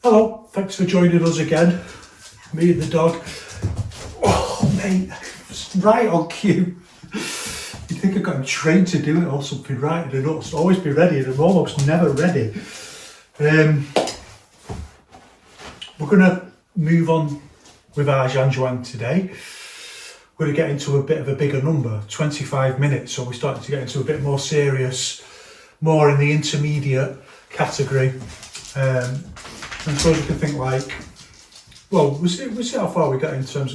Hello, thanks for joining us again. Me and the dog. Oh mate, it's right on cue. You think I've got him trained to do it or something, right? And I'll always be ready, and I'm almost never ready. We're going to move on with our Zhan Zhuang today. We're going to get into a bit of a bigger number, 25 minutes. So we're starting to get into a bit more serious, more in the intermediate category. And so you can think like, well, we'll see how far we get in terms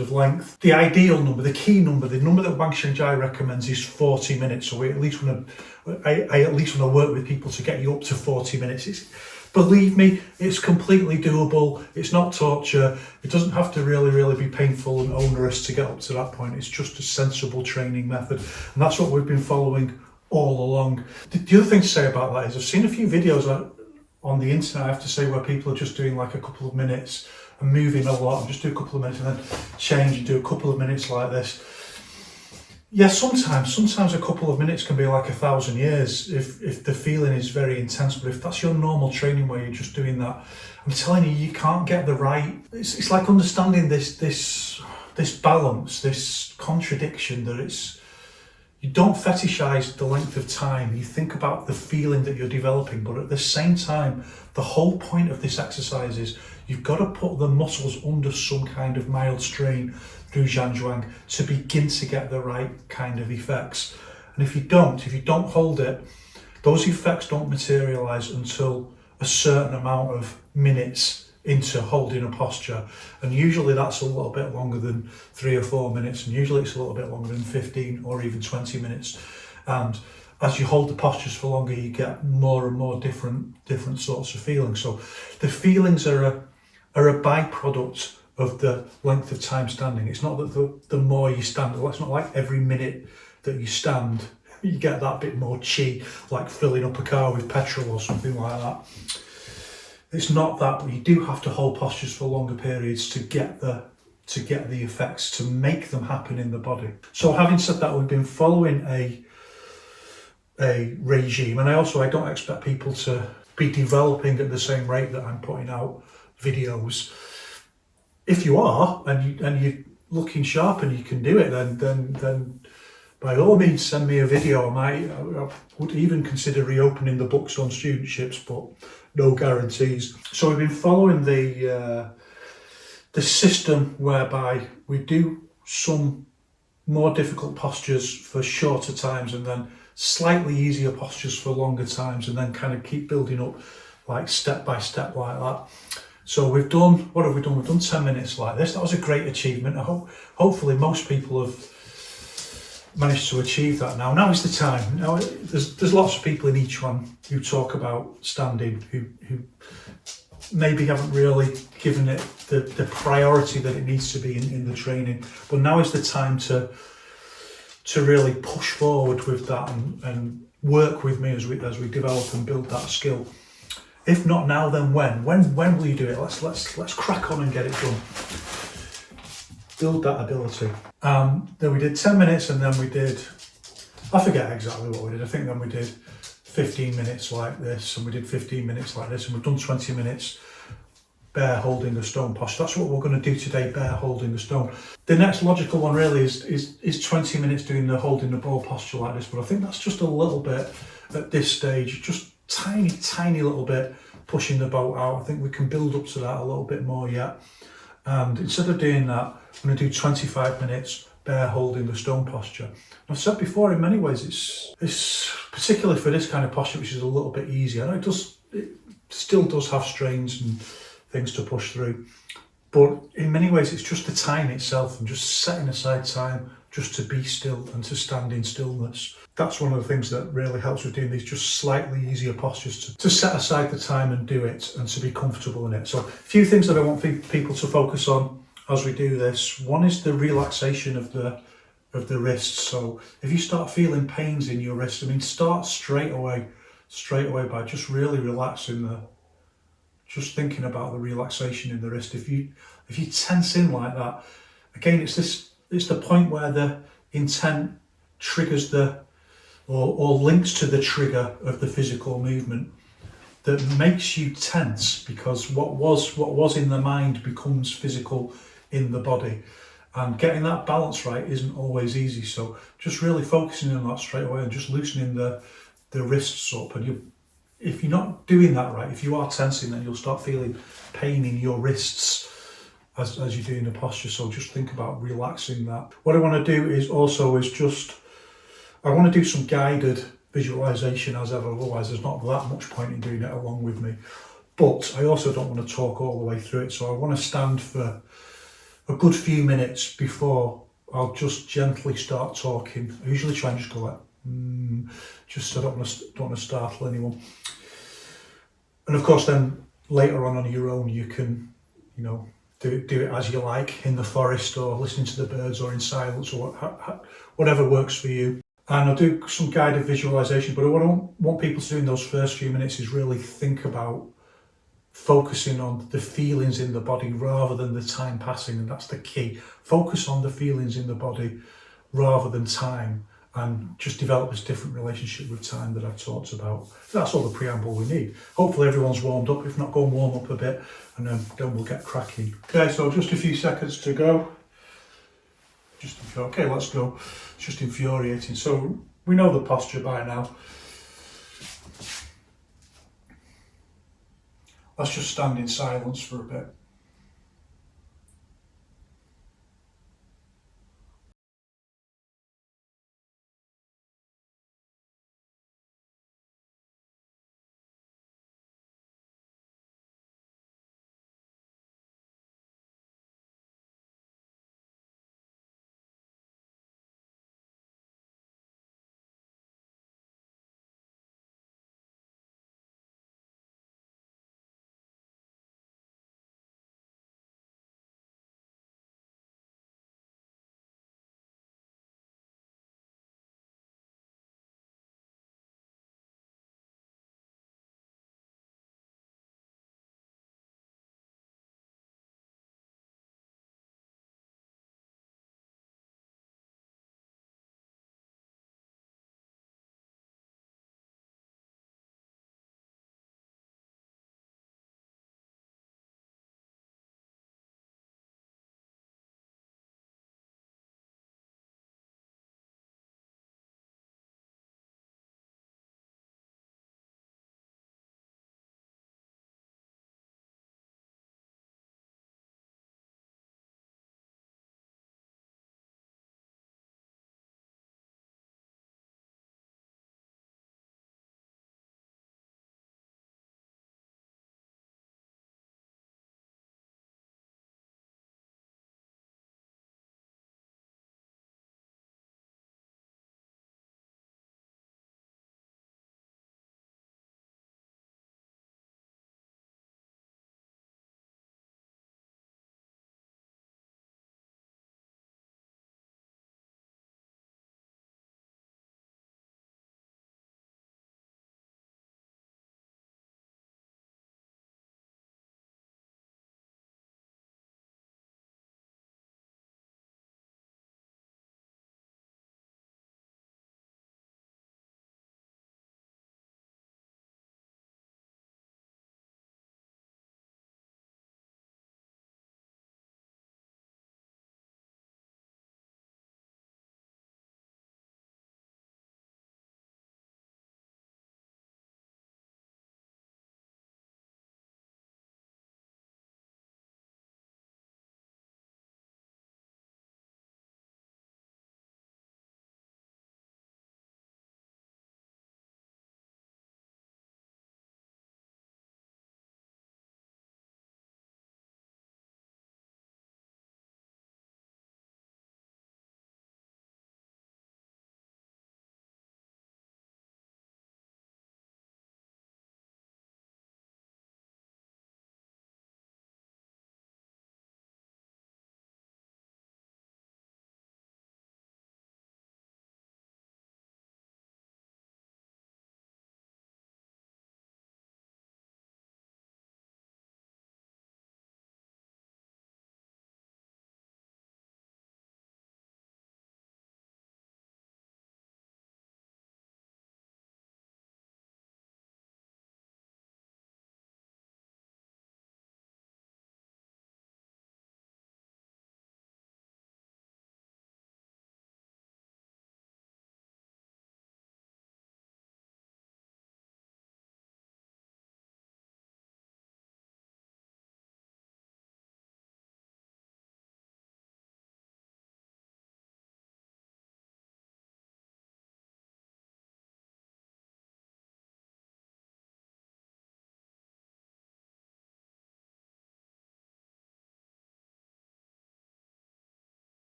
of length. The ideal number, the key number, the number that Wang Shengjai recommends is 40 minutes. So I at least want to work with people to get you up to 40 minutes. Believe me, it's completely doable. It's not torture. It doesn't have to really be painful and onerous to get up to that point. It's just a sensible training method. And that's what we've been following all along. The other thing to say about that is I've seen a few videos on the internet, I have to say, where people are just doing like a couple of minutes and moving a lot, and just do a couple of minutes and then change and do a couple of minutes like this. Yeah, sometimes a couple of minutes can be like 1,000 years if the feeling is very intense. But if that's your normal training where you're just doing that, I'm telling you, you can't get the right. It's like understanding this balance, this contradiction that you don't fetishize the length of time. You think about the feeling that you're developing, but at the same time, the whole point of this exercise is you've got to put the muscles under some kind of mild strain through Zhan Zhuang to begin to get the right kind of effects. And if you don't hold it, those effects don't materialize until a certain amount of minutes into holding a posture. And usually that's a little bit longer than 3 or 4 minutes, and usually it's a little bit longer than 15 or even 20 minutes. And as you hold the postures for longer, you get more and more different sorts of feelings. So the feelings are a byproduct of the length of time standing. It's not that the more you stand, it's not like every minute that you stand you get that bit more chi, like filling up a car with petrol or something like that. It's not that, but you do have to hold postures for longer periods to get the effects, to make them happen in the body. So having said that, we've been following a regime, and I don't expect people to be developing at the same rate that I'm putting out videos. If you are, and you're looking sharp and you can do it, then by all means send me a video. I would even consider reopening the books on studentships, but no guarantees. So we've been following the system whereby we do some more difficult postures for shorter times, and then slightly easier postures for longer times, and then kind of keep building up like step by step like that. So we've done, what have we done? We've done 10 minutes like this. That was a great achievement. Hopefully most people have managed to achieve that now. Now is the time. Now there's lots of people in each one who talk about standing, who maybe haven't really given it the priority that it needs to be in the training. But now is the time to really push forward with that and work with me as we develop and build that skill. If not now, then when? When will you do it? Let's crack on and get it done. Build that ability. Then we did 10 minutes, and then we did, I forget exactly what we did. I think then we did 15 minutes like this, and we did 15 minutes like this, and we've done 20 minutes bear holding the stone posture. That's what we're going to do today, bear holding the stone. The next logical one really is 20 minutes doing the holding the ball posture like this, but I think that's just a little bit at this stage, just tiny little bit pushing the boat out. I think we can build up to that a little bit more yet. And instead of doing that, I'm going to do 25 minutes bear holding the stone posture. I've said before, in many ways, it's particularly for this kind of posture, which is a little bit easier. I know it still does have strains and things to push through, but in many ways, it's just the time itself and just setting aside time just to be still and to stand in stillness. That's one of the things that really helps with doing these just slightly easier postures, to set aside the time and do it and to be comfortable in it. So a few things that I want people to focus on as we do this. One is the relaxation of the wrists. So if you start feeling pains in your wrist, start straight away by just really relaxing just thinking about the relaxation in the wrist. If you tense in like that, again, it's the point where the intent triggers or links to the trigger of the physical movement. that makes you tense, because what was in the mind becomes physical in the body. And getting that balance right isn't always easy. So just really focusing on that straight away and just loosening the wrists up. And if you're not doing that right, if you are tensing, then you'll start feeling pain in your wrists as you're doing the posture. So just think about relaxing that. What I want to do is I want to do some guided visualization as ever, otherwise there's not that much point in doing it along with me. But I also don't want to talk all the way through it, so I want to stand for a good few minutes before I'll just gently start talking. I usually try and just go like, just so I don't want to startle anyone. And of course, then later on your own, you can, do it as you like in the forest, or listening to the birds, or in silence, or whatever works for you. And I'll do some guided visualization, but what I want people to do in those first few minutes is really think about focusing on the feelings in the body rather than the time passing, and that's the key. Focus on the feelings in the body rather than time, and just develop this different relationship with time that I've talked about. That's all the preamble we need. Hopefully everyone's warmed up. If not, go and warm up a bit, and then we'll get cracking. Okay, so just a few seconds to go. Okay, let's go. It's just infuriating. So we know the posture by now. Let's just stand in silence for a bit.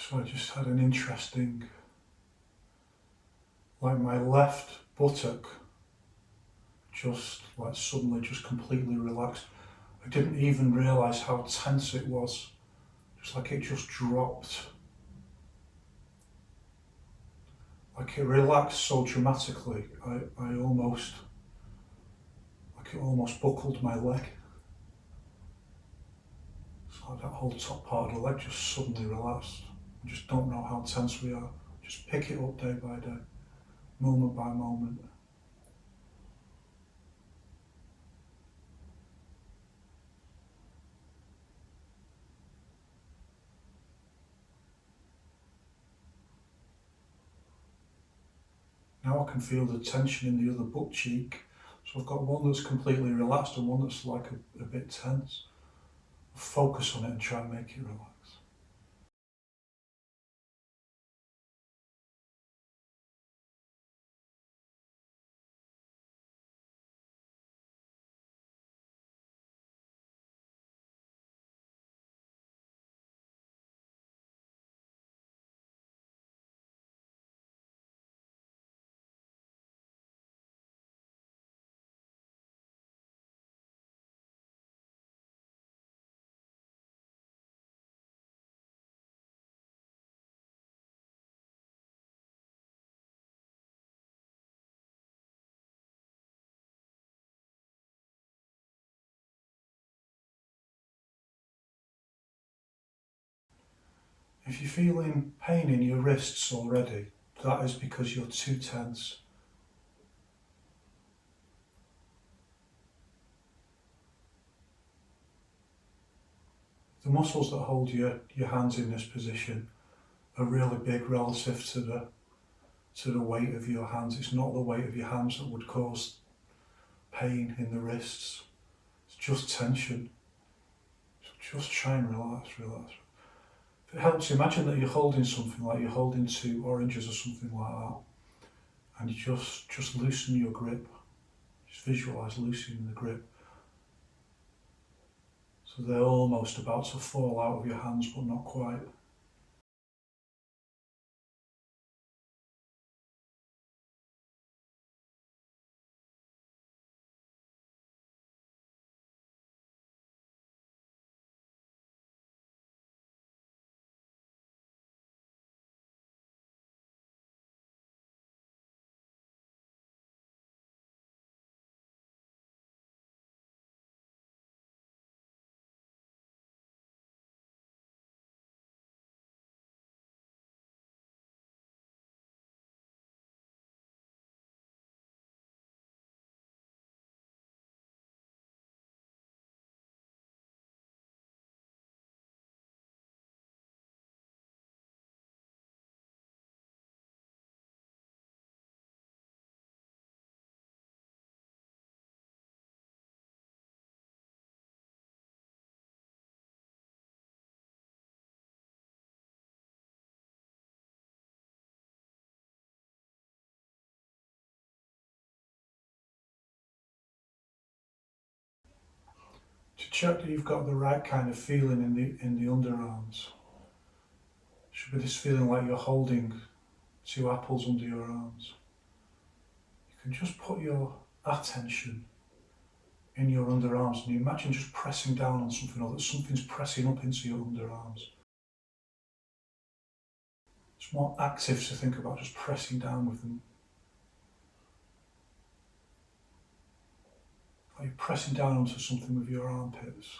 So I just had an interesting, like my left buttock just like suddenly just completely relaxed. I didn't even realise how tense it was. Just like it just dropped. Like it relaxed so dramatically, I almost, like it almost buckled my leg. It's like that whole top part of the leg just suddenly relaxed. I just don't know how tense we are. Just pick it up day by day, moment by moment. Now I can feel the tension in the other butt cheek. So I've got one that's completely relaxed and one that's like a bit tense. Focus on it and try and make it relax. If you're feeling pain in your wrists already, that is because you're too tense. The muscles that hold your hands in this position are really big relative to the weight of your hands. It's not the weight of your hands that would cause pain in the wrists. It's just tension. So just try and relax, relax. If it helps, imagine that you're holding something, like you're holding 2 oranges or something like that, and you just loosen your grip. Just visualise loosening the grip. So they're almost about to fall out of your hands, but not quite. To check that you've got the right kind of feeling in the underarms, should be this feeling like you're holding 2 apples under your arms. You can just put your attention in your underarms and you imagine just pressing down on something, or that something's pressing up into your underarms. It's more active to think about just pressing down with them. Like you're pressing down onto something with your armpits.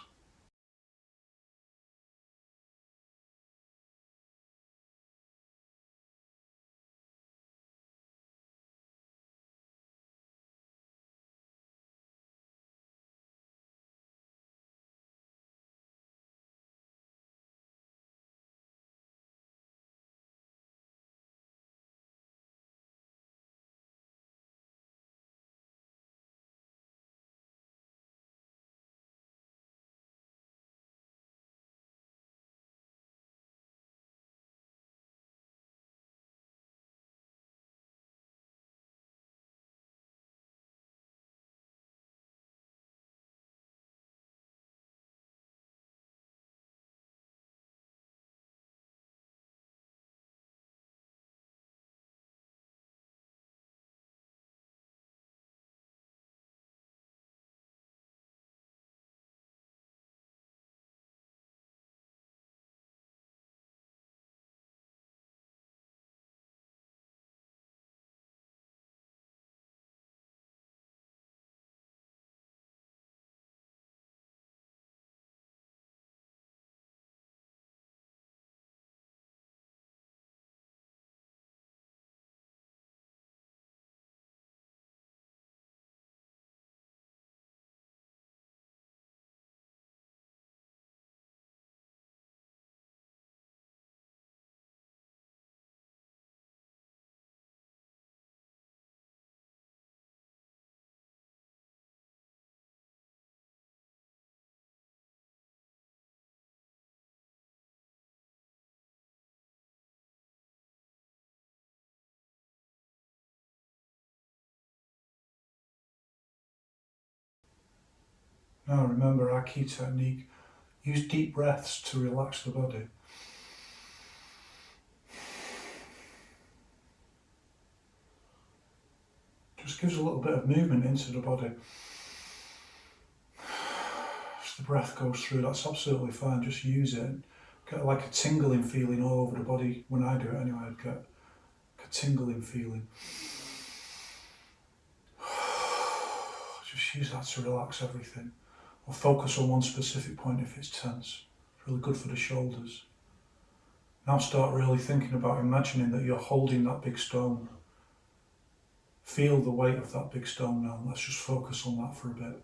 Now remember our key technique, use deep breaths to relax the body. Just gives a little bit of movement into the body. As the breath goes through, that's absolutely fine, just use it. Get like a tingling feeling all over the body. When I do it anyway, I'd get a tingling feeling. Just use that to relax everything. Or focus on one specific point if it's tense. It's really good for the shoulders. Now start really thinking about imagining that you're holding that big stone. Feel the weight of that big stone now. Let's just focus on that for a bit.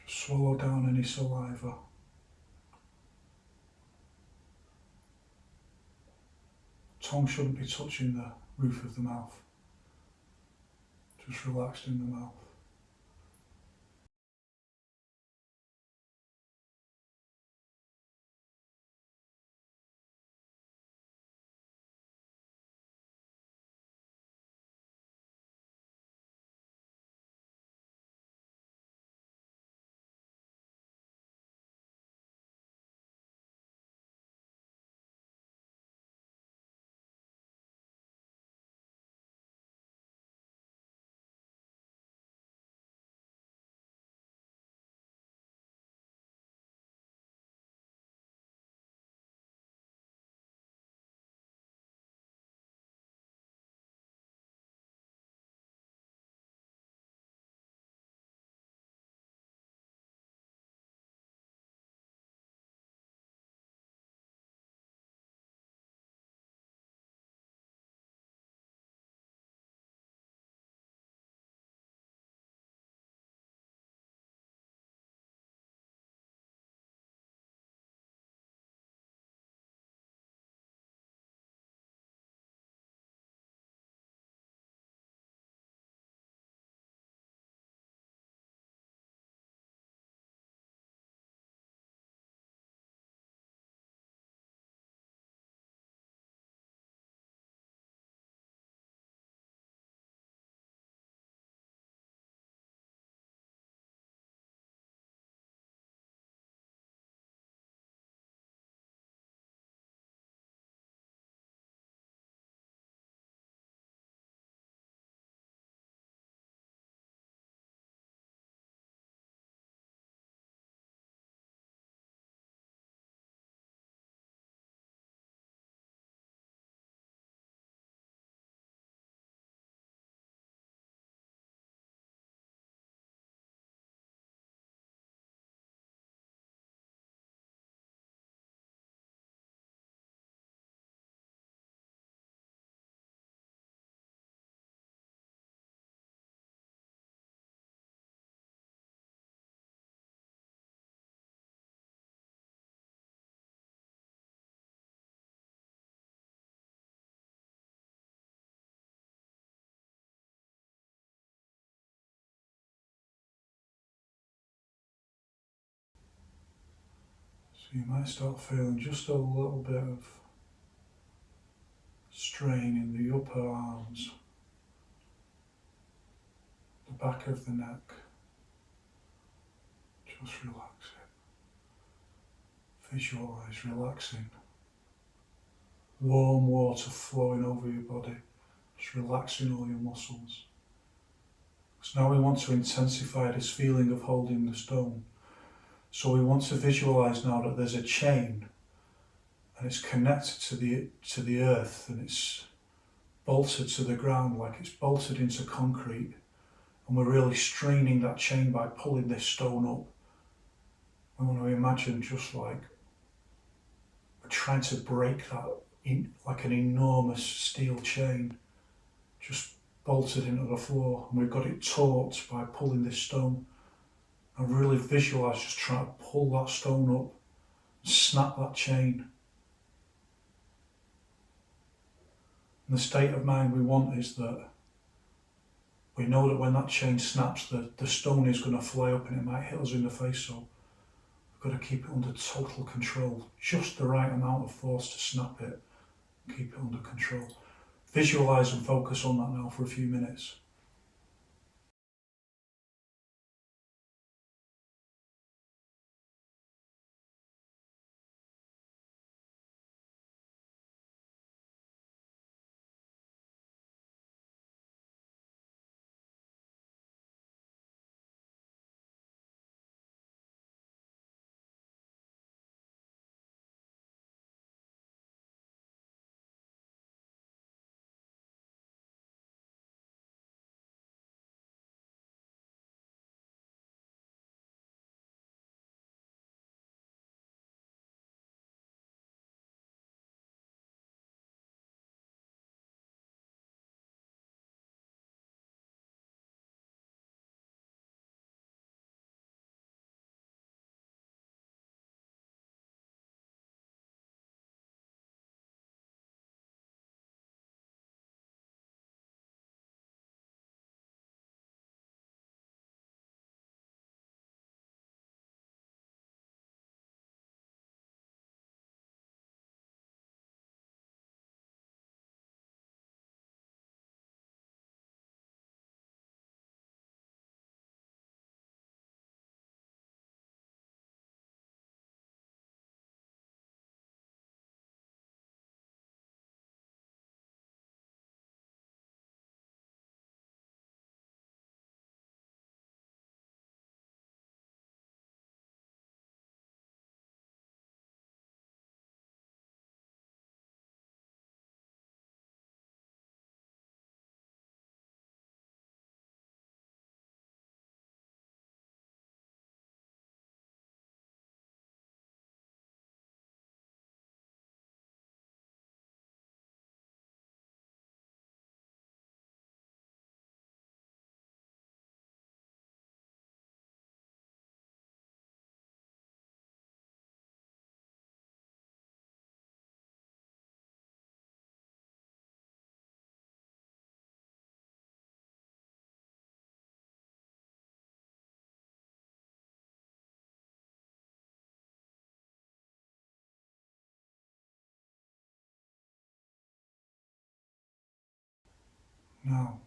Just swallow down any saliva. Tongue shouldn't be touching the roof of the mouth. Just relaxed in the mouth. So you might start feeling just a little bit of strain in the upper arms, the back of the neck. Just relax it. Visualise relaxing. Warm water flowing over your body, just relaxing all your muscles. So now we want to intensify this feeling of holding the stone. So we want to visualise now that there's a chain and it's connected to the earth and it's bolted to the ground like it's bolted into concrete, and we're really straining that chain by pulling this stone up. We want to imagine just like we're trying to break that like an enormous steel chain just bolted into the floor, and we've got it taut by pulling this stone. And really visualise just trying to pull that stone up and snap that chain. And the state of mind we want is that we know that when that chain snaps, the stone is going to fly up and it might hit us in the face, so we've got to keep it under total control. Just the right amount of force to snap it and keep it under control. Visualise and focus on that now for a few minutes. Now,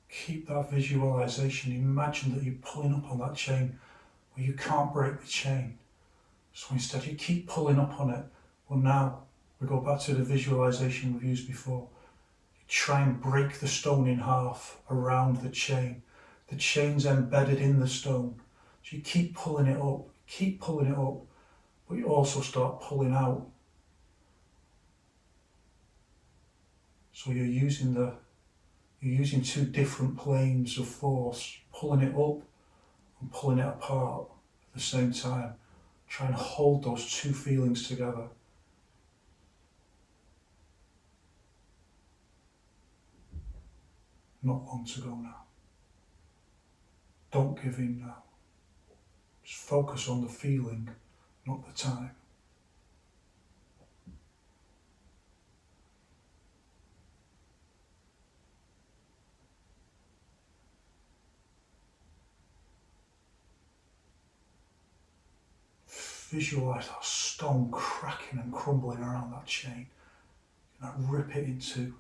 keep that visualisation. Imagine that you're pulling up on that chain where you can't break the chain. So instead you keep pulling up on it. Well, now we go back to the visualisation we've used before. You try and break the stone in half around the chain. The chain's embedded in the stone. So you keep pulling it up, but you also start pulling out. So you're using two different planes of force, pulling it up and pulling it apart at the same time. Try and hold those two feelings together. Not long to go now. Don't give in now. Just focus on the feeling, not the time. visualise that stone cracking and crumbling around that chain. You're going to rip it in two.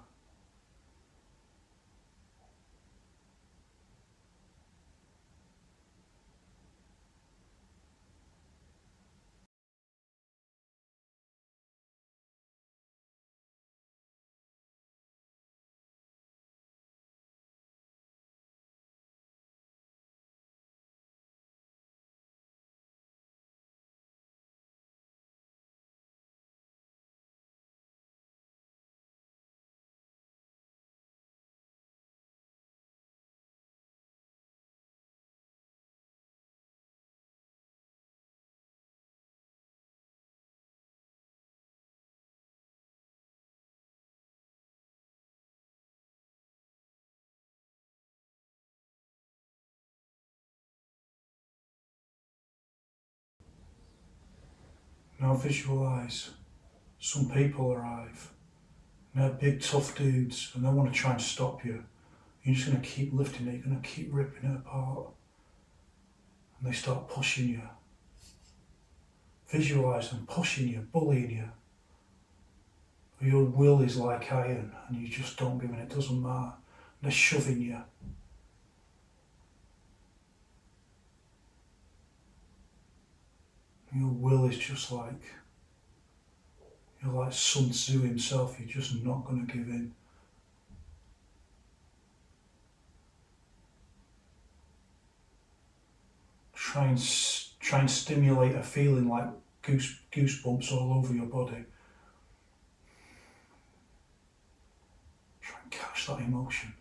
Now visualise some people arrive. And they're big tough dudes and they want to try and stop you. You're just going to keep lifting it, you're going to keep ripping it apart. And they start pushing you. Visualise them pushing you, bullying you. But your will is like iron and you just don't give in, it doesn't matter. They're shoving you. Your will is just like, you're like Sun Tzu himself, you're just not going to give in. Try and stimulate a feeling like goosebumps all over your body. Try and catch that emotion.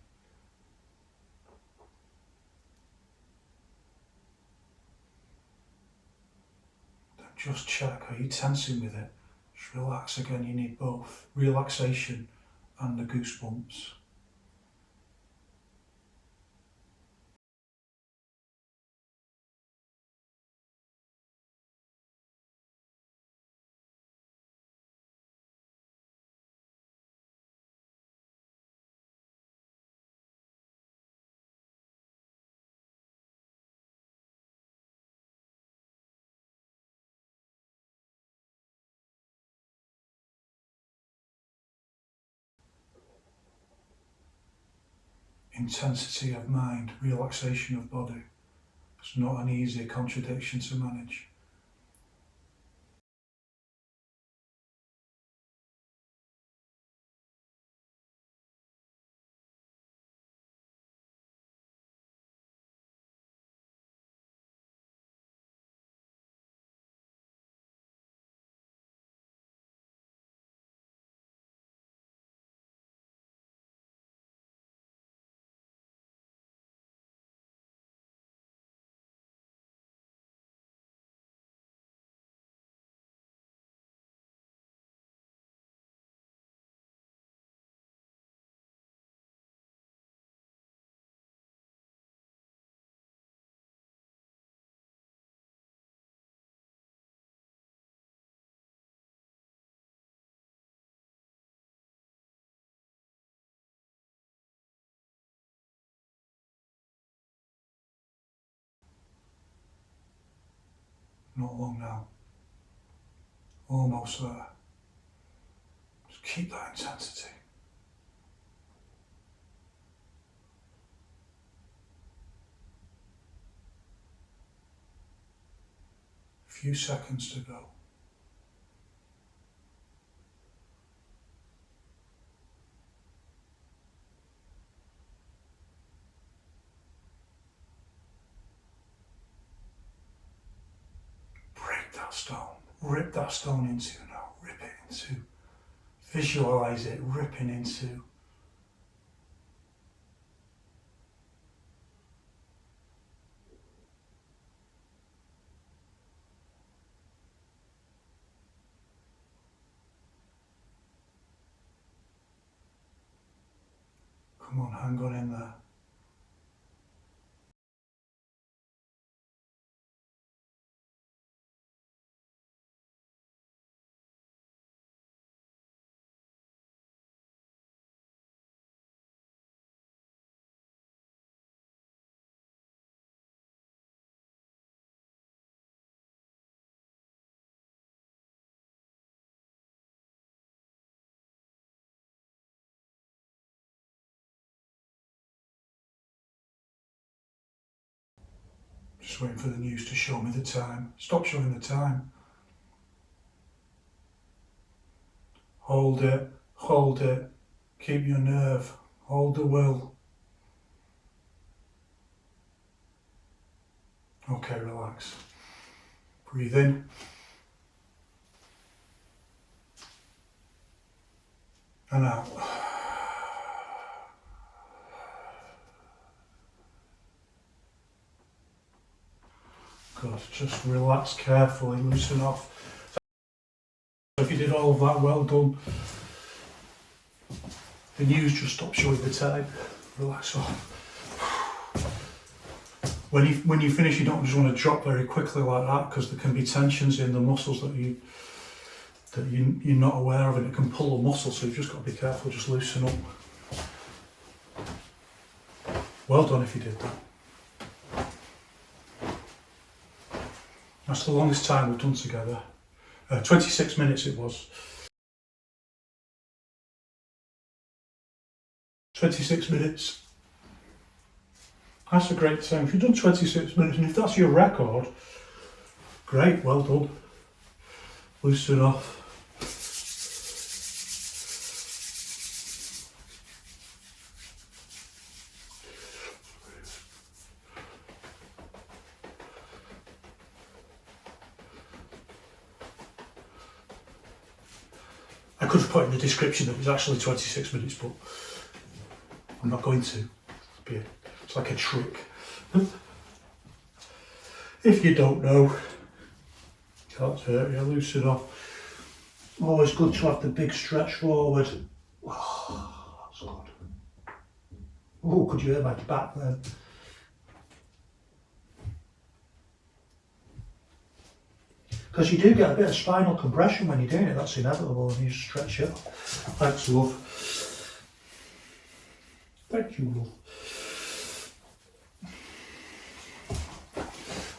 Then just check, are you tensing with it? Just relax again, you need both relaxation and the goosebumps. Intensity of mind, relaxation of body. It's not an easy contradiction to manage. Not long now. Almost there. Just keep that intensity. A few seconds to go. Break that stone. Rip that stone in two now. Rip it in two. Visualise it ripping in two. Come on, hang on in there. Just waiting for the news to show me the time. Stop showing the time. Hold it, hold it. Keep your nerve. Hold the will. Okay, relax. Breathe in. And out. Good. Just relax carefully, loosen off. So if you did all of that, well done. The news just stopped showing the time. Relax off. When you finish, you don't just want to drop very quickly like that, because there can be tensions in the muscles that you're not aware of, and it can pull a muscle, so you've just got to be careful, just loosen up. Well done if you did that. That's the longest time we've done together. 26 minutes it was. 26 minutes. That's a great time. If you've done 26 minutes, and if that's your record, great, well done. Loosen off. I could have put in the description that it was actually 26 minutes, but I'm not going to. It's like a trick. If you don't know, can't hurt you, loosen off. Always good to have the big stretch forward. Oh, that's good. Oh, could you hear my back then? Because you do get a bit of spinal compression when you're doing it, that's inevitable, and you just stretch it. Thanks, love. Thank you, love.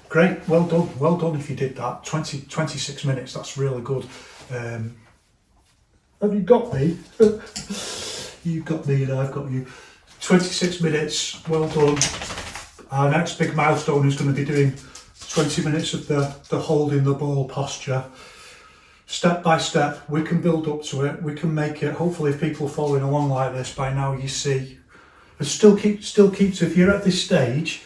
Great, well done if you did that. 26 minutes, that's really good. Have you got me? You've got me and I've got you. 26 minutes, well done. Our next big milestone is going to be doing 20 minutes of the holding the ball posture. Step by step, we can build up to it, we can make it. Hopefully if people are following along like this by now, you see. But still keep to, if you're at this stage,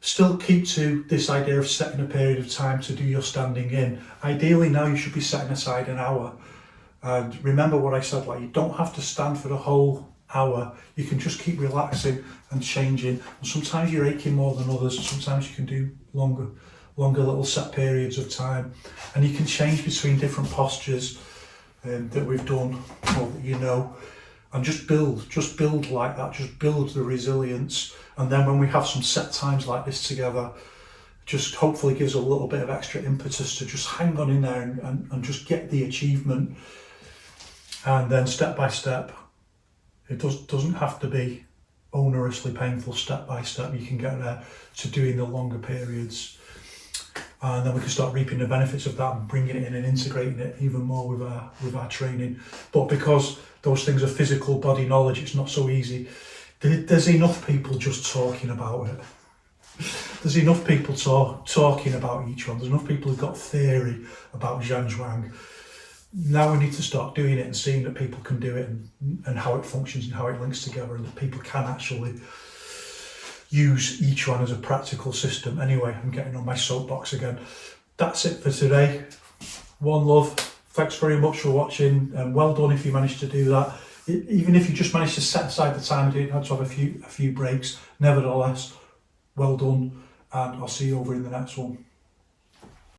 still keep to this idea of setting a period of time to do your standing in. Ideally now you should be setting aside an hour. And remember what I said, like, you don't have to stand for the whole hour. You can just keep relaxing and changing. And sometimes you're aching more than others. Sometimes you can do longer little set periods of time. And you can change between different postures that we've done, or that you know. And just build like that, just build the resilience. And then when we have some set times like this together, just hopefully gives a little bit of extra impetus to just hang on in there and just get the achievement. And then step by step, it doesn't have to be onerously painful. Step by step, you can get there to doing the longer periods. And then we can start reaping the benefits of that and bringing it in and integrating it even more with our training. But because those things are physical body knowledge, it's not so easy. There's enough people just talking about it. There's enough people talking about each one. There's enough people who've got theory about Zhan Zhuang. Now we need to start doing it and seeing that people can do it and how it functions and how it links together, and that people can actually use each one as a practical system. Anyway, I'm getting on my soapbox again. That's it for today. One love. Thanks very much for watching, and well done if you managed to do that. Even if you just managed to set aside the time, you didn't have to have a few breaks. Nevertheless, well done, and I'll see you over in the next one.